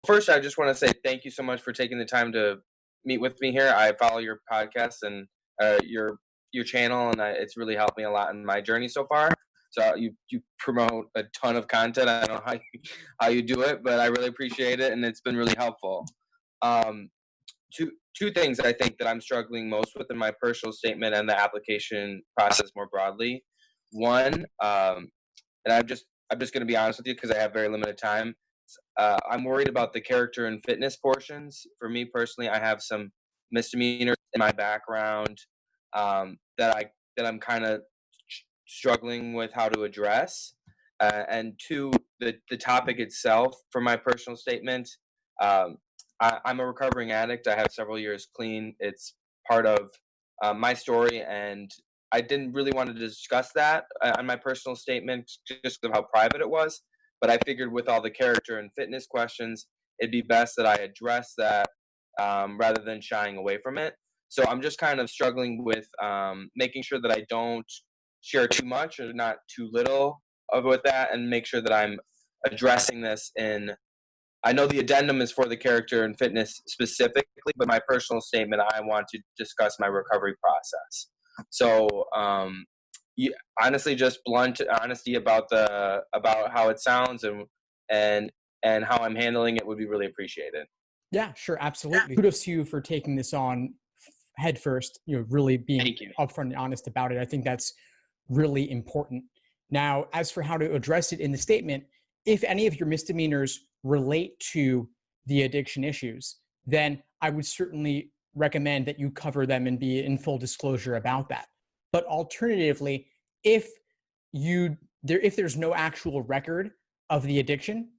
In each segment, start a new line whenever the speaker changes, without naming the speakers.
First, I just want to say thank you so much for taking the time to meet with me here. I follow your podcast and your channel, and it's really helped me a lot in my journey so far. So you promote a ton of content. I don't know how you do it, but I really appreciate it, and it's been really helpful. Um, two things I think that I'm struggling most with in my personal statement and the application process more broadly. One, and I'm just going to be honest with you because I have very limited time. I'm worried about the character and fitness portions. For me personally, I have some misdemeanors in my background that I'm kind of struggling with how to address. And two, the topic itself for my personal statement. Um, I'm a recovering addict. I have several years clean. It's part of my story, and I didn't really want to discuss that on my personal statement just because of how private it was. But I figured with all the character and fitness questions, it'd be best that I address that rather than shying away from it. So I'm just kind of struggling with making sure that I don't share too much or not too little of with that, and make sure that I'm addressing this in. I know the addendum is for the character and fitness specifically, but my personal statement, I want to discuss my recovery process. So, yeah, honestly, just blunt honesty about how it sounds and and how I'm handling it would be really appreciated.
Yeah, sure, absolutely. Kudos to you for taking this on head first, really being
Thank you.
upfront and honest about it. I think that's really important. Now, as for how to address it in the statement, if any of your misdemeanors relate to the addiction issues, then I would certainly recommend that you cover them and be in full disclosure about that. But alternatively, if if there's no actual record of the addiction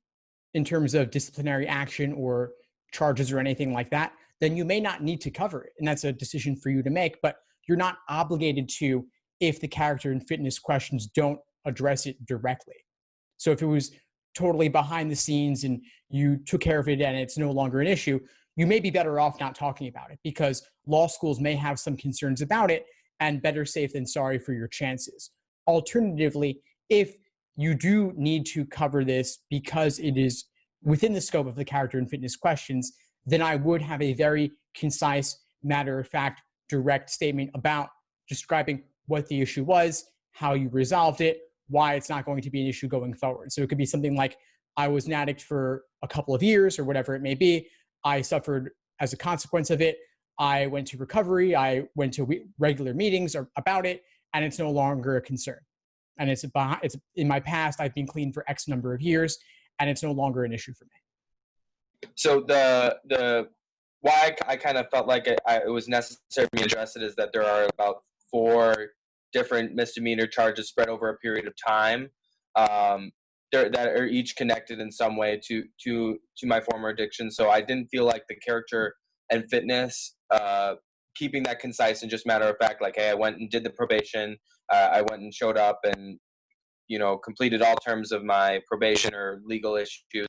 in terms of disciplinary action or charges or anything like that, then you may not need to cover it. And that's a decision for you to make, but you're not obligated to if the character and fitness questions don't address it directly. So if it was totally behind the scenes and you took care of it and it's no longer an issue, you may be better off not talking about it because law schools may have some concerns about it, and better safe than sorry for your chances. Alternatively, if you do need to cover this because it is within the scope of the character and fitness questions, then I would have a very concise, matter-of-fact, direct statement about describing what the issue was, how you resolved it, why it's not going to be an issue going forward. So it could be something like, I was an addict for a couple of years or whatever it may be. I suffered as a consequence of it. I went to recovery. I went to regular meetings about it, and it's no longer a concern. And it's in my past, I've been clean for X number of years, and it's no longer an issue for me.
So the why I kind of felt like it was necessary for me to address it is that there are about 4 different misdemeanor charges spread over a period of time that are each connected in some way to my former addiction. So I didn't feel like the character and fitness, keeping that concise and just matter of fact, like, hey, I went and did the probation, I went and showed up and completed all terms of my probation or legal issues.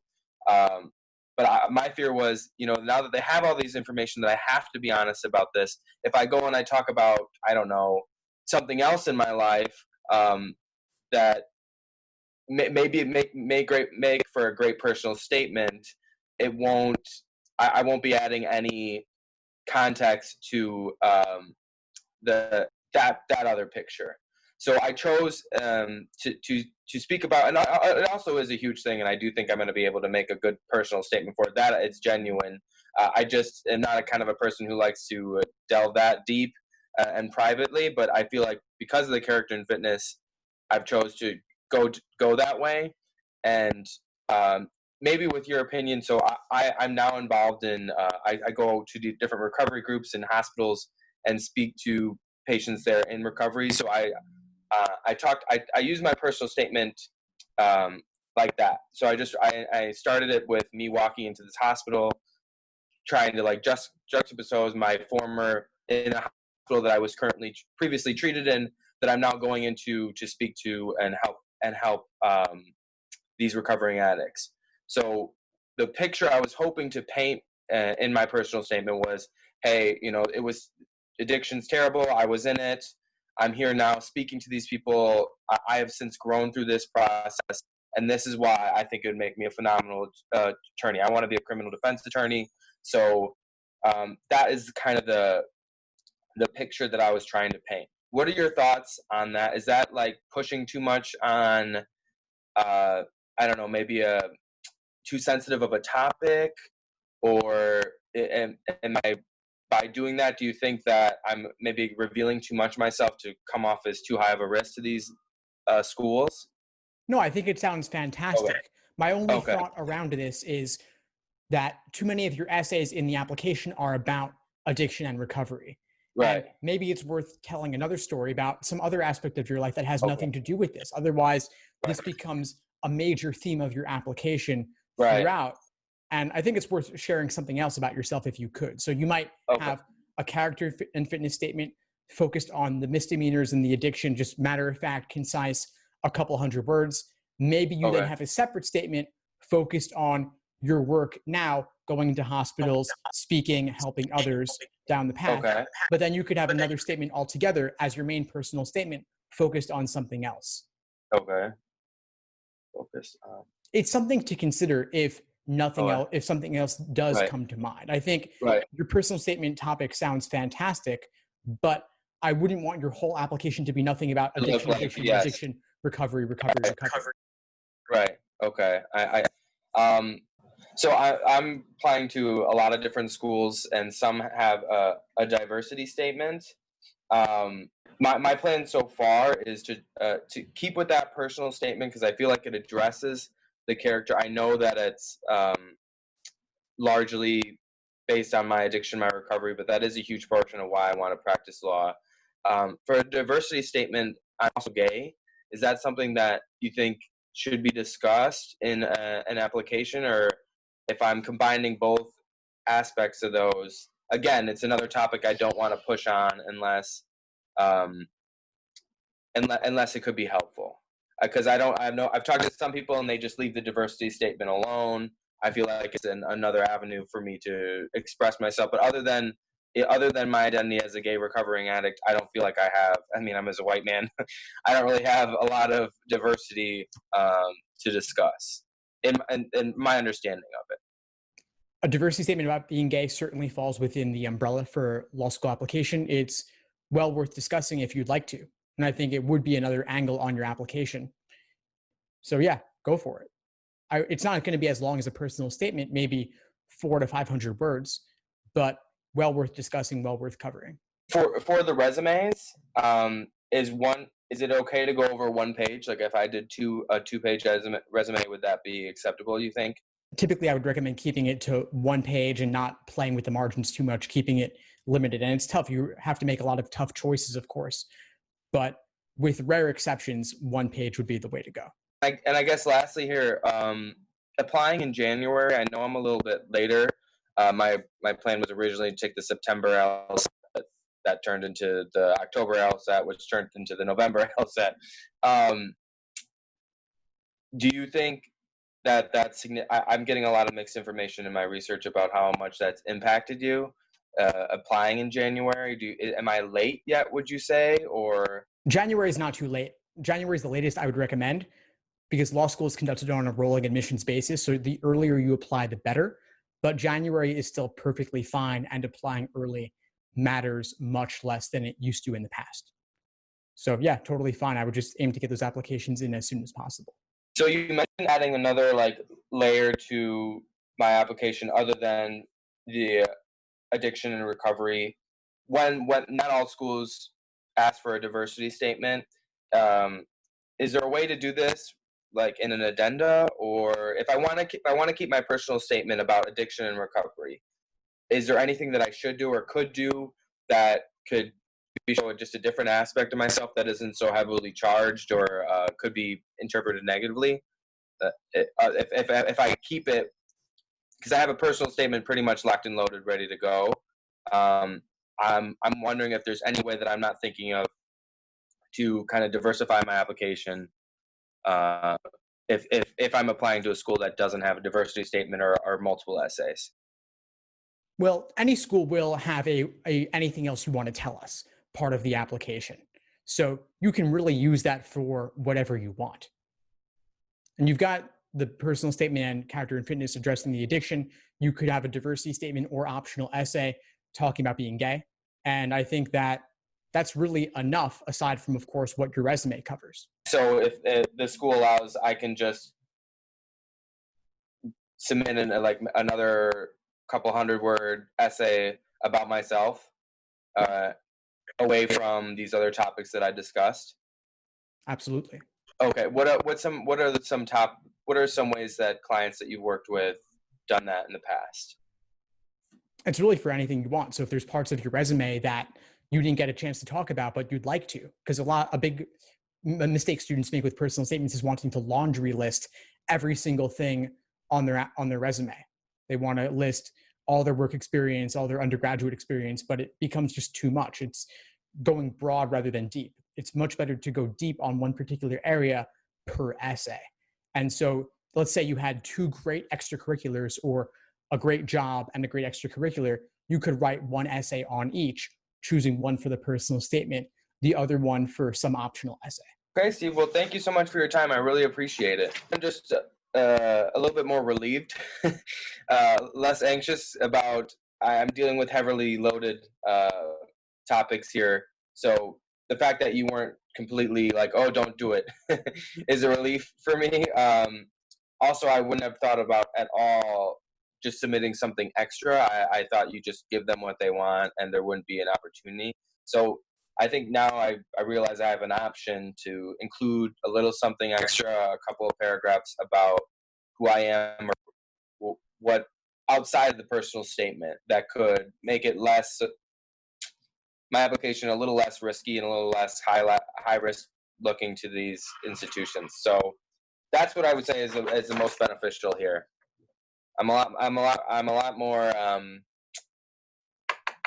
But my fear was, now that they have all these information, that I have to be honest about this. If I go and I talk about, I don't know, something else in my life that maybe it make for a great personal statement, it won't. I won't be adding any context to that other picture. So I chose to speak about, and it also is a huge thing, and I do think I'm going to be able to make a good personal statement for it. That it's genuine. I just am not a kind of a person who likes to delve that deep and privately, but I feel like because of the character and fitness, I've chose to go that way, and maybe with your opinion. So I'm now involved in. I go to the different recovery groups and hospitals and speak to patients there in recovery. So I use my personal statement like that. So I started it with me walking into this hospital, trying to like just juxtapose my former in a hospital that I was previously treated in, that I'm now going into to speak to and help these recovering addicts. So the picture I was hoping to paint in my personal statement was, hey, it was, addiction's terrible. I was in it. I'm here now speaking to these people. I have since grown through this process, and this is why I think it would make me a phenomenal attorney. I want to be a criminal defense attorney. So that is kind of the picture that I was trying to paint. What are your thoughts on that? Is that like pushing too much on, I don't know, maybe a too sensitive of a topic, or am I, by doing that, do you think that I'm maybe revealing too much myself to come off as too high of a risk to these schools?
No, I think it sounds
Okay.
fantastic. My only
Okay.
thought around this is that too many of your essays in the application are about addiction and recovery. And
Right.
maybe it's worth telling another story about some other aspect of your life that has
Okay.
nothing to do with this. Otherwise,
Right.
this becomes a major theme of your application
Right.
throughout. And I think it's worth sharing something else about yourself if you could. So you might
Okay.
have a character and fitness statement focused on the misdemeanors and the addiction, just matter of fact, concise, a couple hundred words. Maybe you then
Okay.
have a separate statement focused on your work now, going into hospitals, speaking, helping others down the path.
Okay.
But then you could have another statement altogether as your main personal statement focused on something else.
Okay. Focus on.
It's something to consider if nothing
Okay.
else, if something else does
Right.
come to mind. I think
Right.
your personal statement topic sounds fantastic, but I wouldn't want your whole application to be nothing about
To look
addiction,
like,
addiction,
yes.
addiction, recovery, recovery, recovery.
Right. Okay. So I'm applying to a lot of different schools, and some have a diversity statement. My plan so far is to keep with that personal statement, because I feel like it addresses the character. I know that it's largely based on my addiction, my recovery, but that is a huge portion of why I want to practice law. For a diversity statement, I'm also gay. Is that something that you think should be discussed in an application, or if I'm combining both aspects of those? Again, it's another topic I don't want to push on um, unless it could be helpful. Because I've talked to some people and they just leave the diversity statement alone. I feel like it's another avenue for me to express myself. But other than my identity as a gay recovering addict, I don't feel like I have. I mean, I'm as a white man, I don't really have a lot of diversity to discuss in my understanding of it.
A diversity statement about being gay certainly falls within the umbrella for law school application. It's well worth discussing if you'd like to. And I think it would be another angle on your application. So yeah, go for it. It's not going to be as long as a personal statement, maybe 400 to 500 words, but well worth discussing, well worth covering.
For the resumes, is it okay to go over one page? Like if I did a 2-page resume, would that be acceptable, you think?
Typically, I would recommend keeping it to one page and not playing with the margins too much, keeping it limited. And it's tough. You have to make a lot of tough choices, of course. But with rare exceptions, one page would be the way to go.
And I guess lastly here, applying in January, I know I'm a little bit later. My plan was originally to take the September LSAT, that turned into the October LSAT, which turned into the November LSAT. Do you think that's I'm getting a lot of mixed information in my research about how much that's impacted you applying in January? Am I late yet, would you say, or?
January is not too late. January is the latest I would recommend, because law school is conducted on a rolling admissions basis. So the earlier you apply, the better. But January is still perfectly fine, and applying early matters much less than it used to in the past. So yeah, totally fine. I would just aim to get those applications in as soon as possible.
So you mentioned adding another layer to my application other than the addiction and recovery. When not all schools ask for a diversity statement, is there a way to do this like in an addenda, or if I want to keep my personal statement about addiction and recovery, is there anything that I should do or could do that could show just a different aspect of myself that isn't so heavily charged or could be interpreted negatively? If I keep it, because I have a personal statement pretty much locked and loaded, ready to go. I'm wondering if there's any way that I'm not thinking of to kind of diversify my application. If I'm applying to a school that doesn't have a diversity statement or multiple essays.
Well, any school will have a anything else you want to tell us part of the application. So you can really use that for whatever you want. And you've got the personal statement and character and fitness addressing the addiction. You could have a diversity statement or optional essay talking about being gay. And I think that that's really enough, aside from, of course, what your resume covers.
So if the school allows, I can just submit like another couple 100-word essay about myself, away from these other topics that I discussed.
Absolutely.
Okay. What are some ways that clients that you've worked with done that in the past?
It's really for anything you want. So if there's parts of your resume that you didn't get a chance to talk about, but you'd like to, because a big mistake students make with personal statements is wanting to laundry list every single thing on their resume. They want to list all their work experience, all their undergraduate experience, but it becomes just too much. It's going broad rather than deep. It's much better to go deep on one particular area per essay. And so let's say you had 2 great extracurriculars or a great job and a great extracurricular. You could write one essay on each, choosing one for the personal statement, the other one for some optional essay.
Okay, Steve. Well, thank you so much for your time. I really appreciate it. I'm just a little bit more relieved, less anxious about. I'm dealing with heavily loaded topics here, so the fact that you weren't completely like, "Oh, don't do it," is a relief for me. Also, I wouldn't have thought about at all just submitting something extra. I thought you just give them what they want, and there wouldn't be an opportunity. So I think now I realize I have an option to include a little something extra, a couple of paragraphs about who I am or what outside of the personal statement that could make it my application a little less risky and a little less high risk looking to these institutions. So that's what I would say is the most beneficial here. I'm a lot more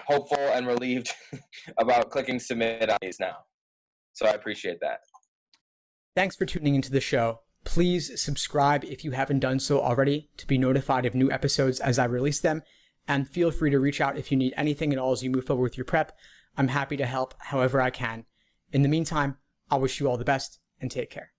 hopeful and relieved about clicking submit on these now. So I appreciate that.
Thanks for tuning into the show. Please subscribe if you haven't done so already to be notified of new episodes as I release them. And feel free to reach out if you need anything at all as you move forward with your prep. I'm happy to help however I can. In the meantime, I wish you all the best and take care.